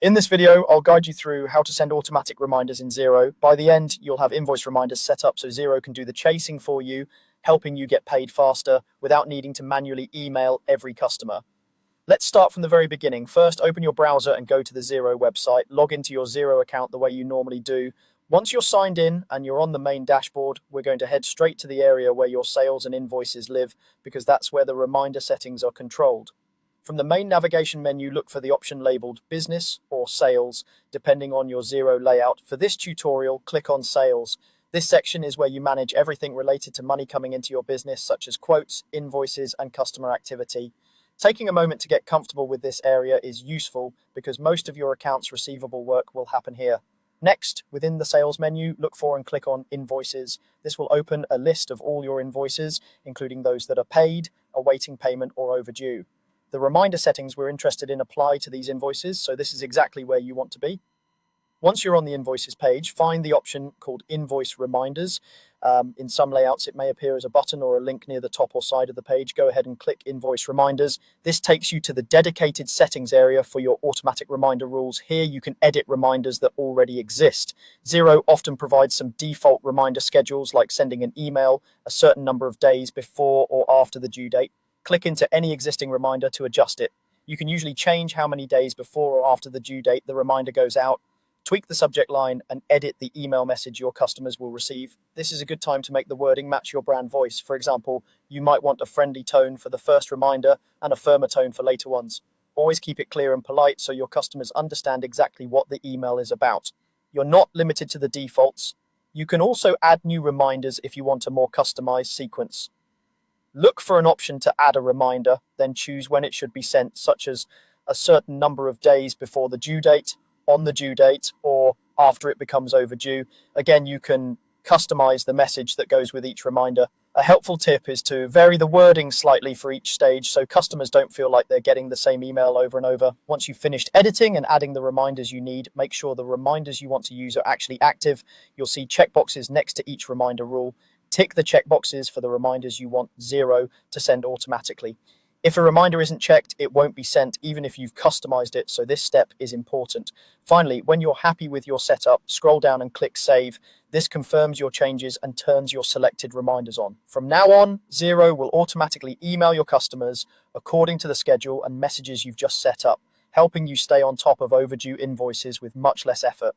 In this video, I'll guide you through how to send automatic reminders in Xero. By the end, you'll have invoice reminders set up so Xero can do the chasing for you, helping you get paid faster without needing to manually email every customer. Let's start from the very beginning. First, open your browser and go to the Xero website. Log into your Xero account the way you normally do. Once you're signed in and you're on the main dashboard, we're going to head straight to the area where your sales and invoices live because that's where the reminder settings are controlled. From the main navigation menu, look for the option labeled Business or Sales, depending on your Xero layout. For this tutorial, click on Sales. This section is where you manage everything related to money coming into your business, such as quotes, invoices, and customer activity. Taking a moment to get comfortable with this area is useful because most of your accounts receivable work will happen here. Next, within the Sales menu, look for and click on Invoices. This will open a list of all your invoices, including those that are paid, awaiting payment, or overdue. The reminder settings we're interested in apply to these invoices, so this is exactly where you want to be. Once you're on the invoices page, find the option called Invoice Reminders. In some layouts, it may appear as a button or a link near the top or side of the page. Go ahead and click Invoice Reminders. This takes you to the dedicated settings area for your automatic reminder rules. Here you can edit reminders that already exist. Xero often provides some default reminder schedules, like sending an email a certain number of days before or after the due date. Click into any existing reminder to adjust it. You can usually change how many days before or after the due date the reminder goes out, tweak the subject line, and edit the email message your customers will receive. This is a good time to make the wording match your brand voice. For example, you might want a friendly tone for the first reminder and a firmer tone for later ones. Always keep it clear and polite so your customers understand exactly what the email is about. You're not limited to the defaults. You can also add new reminders if you want a more customized sequence. Look for an option to add a reminder, then choose when it should be sent, such as a certain number of days before the due date, on the due date, or after it becomes overdue. Again, you can customize the message that goes with each reminder. A helpful tip is to vary the wording slightly for each stage so customers don't feel like they're getting the same email over and over. Once you've finished editing and adding the reminders you need, make sure the reminders you want to use are actually active. You'll see checkboxes next to each reminder rule. Tick the checkboxes for the reminders you want Xero to send automatically. If a reminder isn't checked, it won't be sent even if you've customized it, so this step is important. Finally, when you're happy with your setup, scroll down and click Save. This confirms your changes and turns your selected reminders on. From now on, Xero will automatically email your customers according to the schedule and messages you've just set up, helping you stay on top of overdue invoices with much less effort.